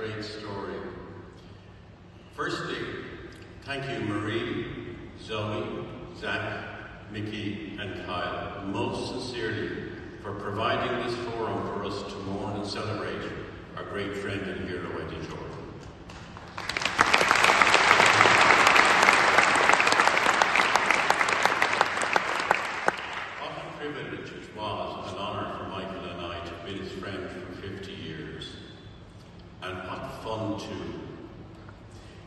great story. Firstly, thank you Marie, Zoe, Zach, Mickey and Kyle most sincerely for providing this forum for us to mourn and celebrate our great friend and hero Eddie Jordan. What a privilege it was, an honour for Michael and I to be his friend for 50 years. And what fun too.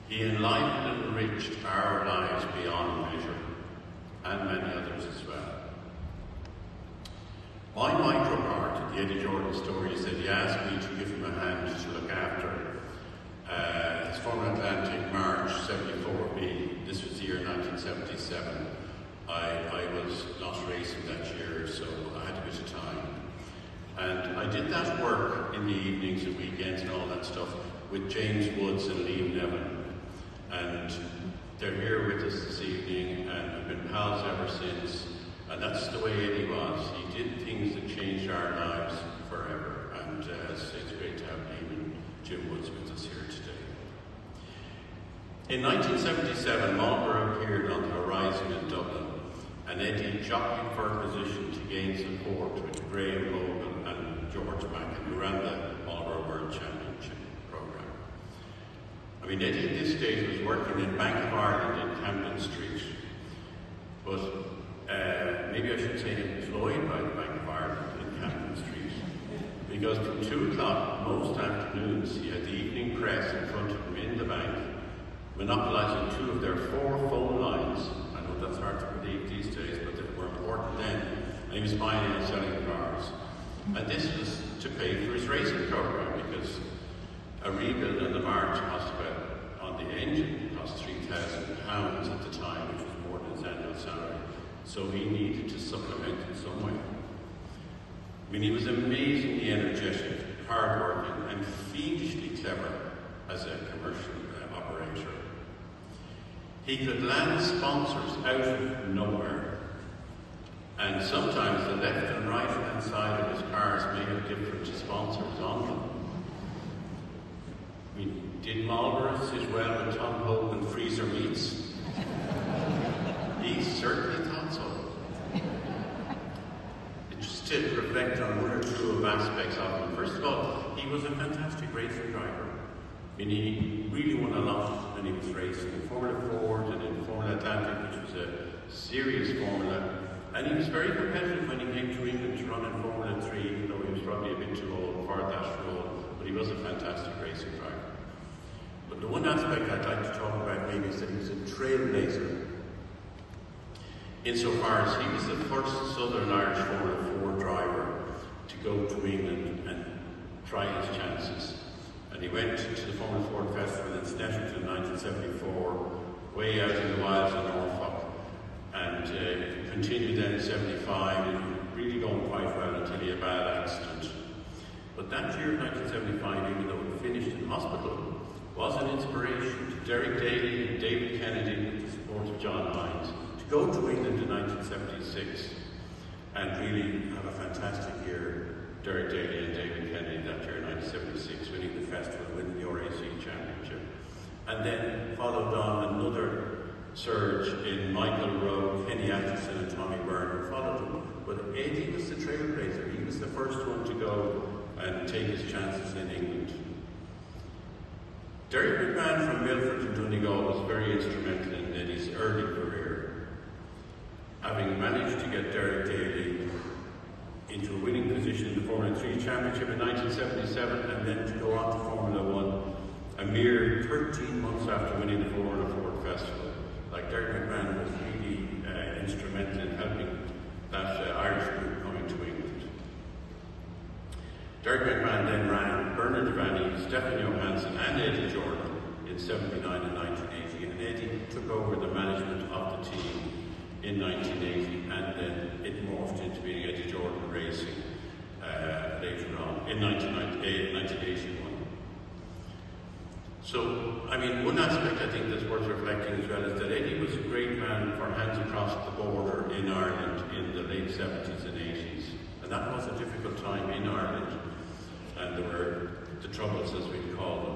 He enlivened and enriched our lives beyond measure, and many others as well. My micro part of the Eddie Jordan story is that he asked me to give him a hand to look after his former Atlantic March 74B. This was the year 1977. I was not racing that year, so I had a bit of time. And I did that work in the evenings and weekends and all that stuff with James Woods and Liam Nevin. And they're here with us this evening, and we've been pals ever since. And that's the way Eddie was. He did things that changed our lives forever. And it's great to have Liam and Jim Woods with us here today. In 1977, Marlborough appeared on the horizon in Dublin, and Eddie jockeyed for a position to gain support with Graham Logan and George Macken, who ran the Marlborough World Championship program. I mean, Eddie at this stage was working in Bank of Ireland in Camden Street, but maybe I should say employed by the Bank of Ireland in Camden Street, because from 2 o'clock most afternoons he had the evening press in front of him in the bank, monopolising 2 of their 4 phone lines. I know that's hard to believe these days, but they were important then, and he was buying and selling cars. And this was to pay for his racing program, because a rebuild on the March cost on the engine cost £3,000 at the time, which was more than his annual salary. So he needed to supplement in some way. I mean, he was amazingly energetic, hardworking, and fiendishly clever as a commercial operator. He could land sponsors out of nowhere, and sometimes the left and right hand side of his cars may have different sponsors on them. I mean, did Marlborough sit well with Tom Hogan freezer meats? He certainly thought so. Just to reflect on 1 or 2 aspects of him. First of all, he was a fantastic racing driver. I mean, he really won a lot when he was racing in Formula Ford and in Formula Atlantic, which was a serious formula. And he was very competitive when he came to England to run in Formula 3, even though he was probably a bit too old for that role. But he was a fantastic racing driver. But the one aspect I'd like to talk about maybe is that he was a trailblazer, insofar as he was the first Southern Irish Formula 4 driver to go to England and try his chances. And he went to the Formula 4 Festival in Snetterton in 1974, way out in the wilds of Norfolk, and continued then in 75, and really going quite well until he had a bad accident. But that year, 1975, even though he finished in hospital, was an inspiration to Derek Daly and David Kennedy, with the support of John Hines, to go to England in 1976 and really have a fantastic year. Derek Daly and David Kennedy that year in 1976, winning the festival, winning the RAC Championship. And then followed on another surge in Michael Rowe, Kenny Atchison and Tommy Byrne, who followed him. But Eddie was the trailblazer. He was the first one to go and take his chances in England. Derek McMahon from Milford and Donegal was very instrumental in Eddie's early career, having managed to get Derek Daly into a winning position in the Formula 3 Championship in 1977, and then to go on to Formula 1 a mere 13 months after winning the Formula Ford Festival. Like, Derek McMahon was really instrumental in helping that Irish group coming to England. Derek McMahon then ran Bernard Devaney, Stefan Johansson and Eddie Jordan in 79 and 1980, and Eddie took over the management of the team in 1980, and then it morphed into being Eddie Jordan Racing later on in 1981. So, I mean, one aspect I think that's worth reflecting as well is that Eddie was a great man for hands across the border in Ireland in the late 70s and 80s. And that was a difficult time in Ireland. And there were the troubles, as we call them.